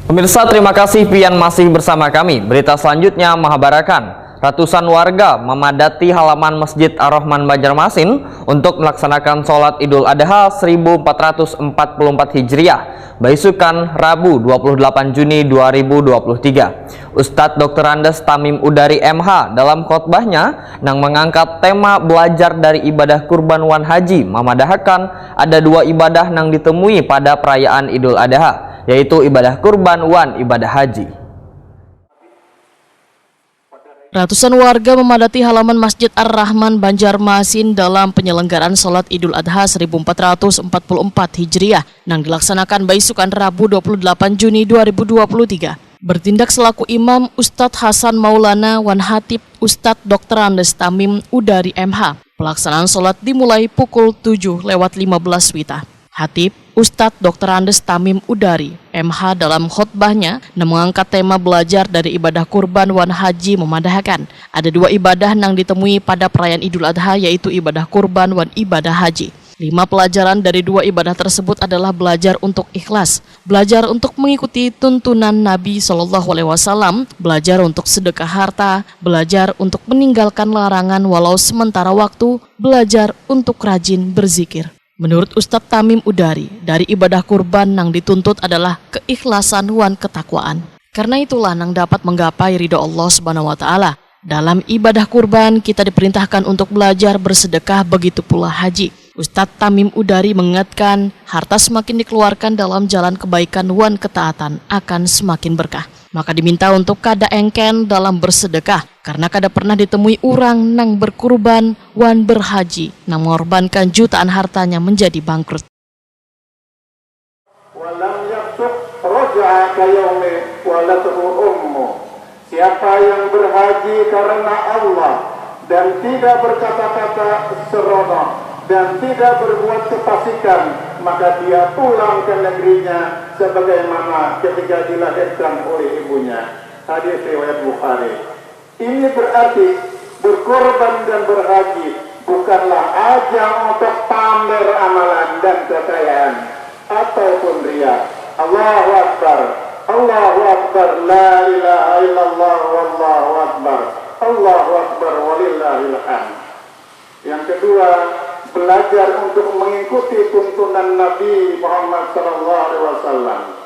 Pemirsa, terima kasih pian masih bersama kami. Berita selanjutnya mengabarkan ratusan warga memadati halaman Masjid Ar-Rahman Banjarmasin untuk melaksanakan sholat Idul Adha 1444 Hijriah beisukan Rabu 28 Juni 2023. Ustadz Dr. Andes Tamim Udari MH dalam khotbahnya nang mengangkat tema belajar dari ibadah kurban wan haji memadahakan ada dua ibadah nang ditemui pada perayaan Idul Adha, yaitu ibadah kurban wan ibadah haji. Ratusan warga memadati halaman Masjid Ar-Rahman Banjarmasin dalam penyelenggaraan sholat Idul Adha 1444 Hijriah yang dilaksanakan beisukan Rabu 28 Juni 2023. Bertindak selaku imam Ustadz Hasan Maulana Wan Hatib Ustadz Dr. Andes Tamim Udari MH. Pelaksanaan sholat dimulai pukul 7:15 WITA. Hatib Ustadz Dr. Andes Tamim Udari MH dalam khotbahnya mengangkat tema belajar dari ibadah kurban wan haji memadahkan ada dua ibadah yang ditemui pada perayaan Idul Adha, yaitu ibadah kurban wan ibadah haji. 5 pelajaran dari dua ibadah tersebut adalah belajar untuk ikhlas, belajar untuk mengikuti tuntunan Nabi SAW, belajar untuk sedekah harta, belajar untuk meninggalkan larangan walau sementara waktu, belajar untuk rajin berzikir. Menurut Ustadz Tamim Udari, dari ibadah kurban yang dituntut adalah keikhlasan wan ketakwaan. Karena itulah yang dapat menggapai ridho Allah Subhanahu wa Ta'ala. Dalam ibadah kurban kita diperintahkan untuk belajar bersedekah, begitu pula haji. Ustadz Tamim Udari mengingatkan, harta semakin dikeluarkan dalam jalan kebaikan wan ketaatan akan semakin berkah. Maka diminta untuk kada engken dalam bersedekah, karena kada pernah ditemui orang nang berkurban wan berhaji nang mengorbankan jutaan hartanya menjadi bangkrut. Walam yaksuk roja'a kayawmi walatuhu ummu. Siapa yang berhaji karena Allah dan tidak berkata-kata seronok dan tidak berbuat kefasikan, maka dia pulang ke negerinya sebagaimana ketika dilahirkan oleh ibunya. Hadis riwayat Bukhari. Ini berarti berkorban dan berhaji bukanlah ajang untuk pamer amalan dan kekayaan ataupun riya. Allahu Akbar, Allahu Akbar, la ilaha illallah, wallahu akbar, Allahu Akbar, walillahil hamd. Yang kedua, belajar untuk mengikuti tuntunan Nabi Muhammad SAW.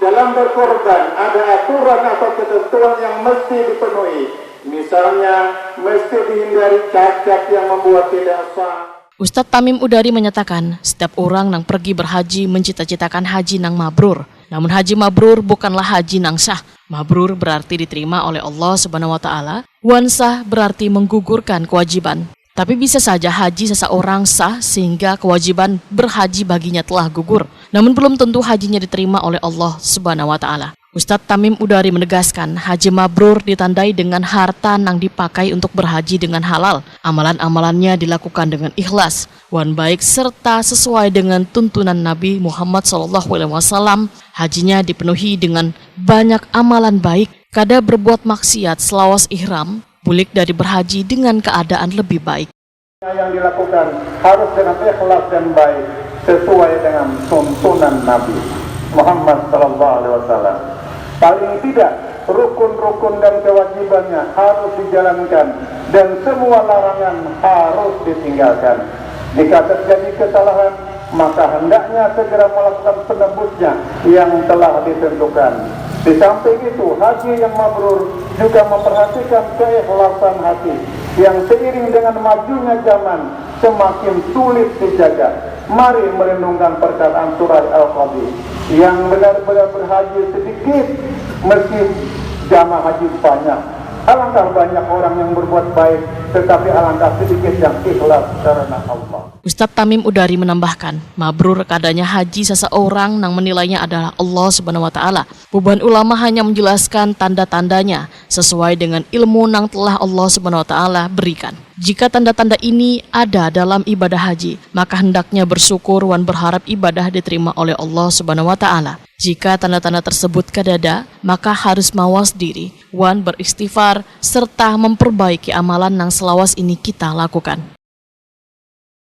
Dalam berkorban ada aturan atau ketentuan yang mesti dipenuhi. Misalnya, mesti dihindari cacat yang membuat tidak sah. Ustadz Tamim Udari menyatakan, setiap orang yang pergi berhaji mencita-citakan haji nang mabrur. Namun haji mabrur bukanlah haji nang sah. Mabrur berarti diterima oleh Allah Subhanahu wa Ta'ala. Wan sah berarti menggugurkan kewajiban. Tapi bisa saja haji seseorang sah sehingga kewajiban berhaji baginya telah gugur, namun belum tentu hajinya diterima oleh Allah Subhanahu wa Ta'ala. Ustadz Tamim Udari menegaskan, haji mabrur ditandai dengan harta yang dipakai untuk berhaji dengan halal. Amalan-amalannya dilakukan dengan ikhlas, wan baik serta sesuai dengan tuntunan Nabi Muhammad SAW. Hajinya dipenuhi dengan banyak amalan baik, kada berbuat maksiat selawas ihram, bulik dari berhaji dengan keadaan lebih baik. Yang dilakukan harus dengan ikhlas dan baik sesuai dengan tuntunan Nabi Muhammad SAW. Paling tidak rukun-rukun dan kewajibannya harus dijalankan dan semua larangan harus ditinggalkan. Jika terjadi kesalahan, maka hendaknya segera melakukan penebusnya yang telah ditentukan. Di samping itu, haji yang mabrur juga memperhatikan keikhlasan hati yang seiring dengan majunya zaman semakin sulit dijaga. Mari merenungkan perkataan surah Al-Qadhi, yang benar-benar berhaji sedikit meski jamaah haji banyak. Alangkah banyak orang yang berbuat baik, tetapi alangkah sedikit yang ikhlas karena Allah. Ustadz Tamim Udari menambahkan, mabrur kadanya haji seseorang yang menilainya adalah Allah Subhanahu wa Ta'ala. Beberapa ulama hanya menjelaskan tanda-tandanya sesuai dengan ilmu yang telah Allah Subhanahu wa Ta'ala berikan. Jika tanda-tanda ini ada dalam ibadah haji, maka hendaknya bersyukur wan berharap ibadah diterima oleh Allah Subhanahu wa Ta'ala. Jika tanda-tanda tersebut kadada, maka harus mawas diri, wan beristighfar, serta memperbaiki amalan yang selawas ini kita lakukan.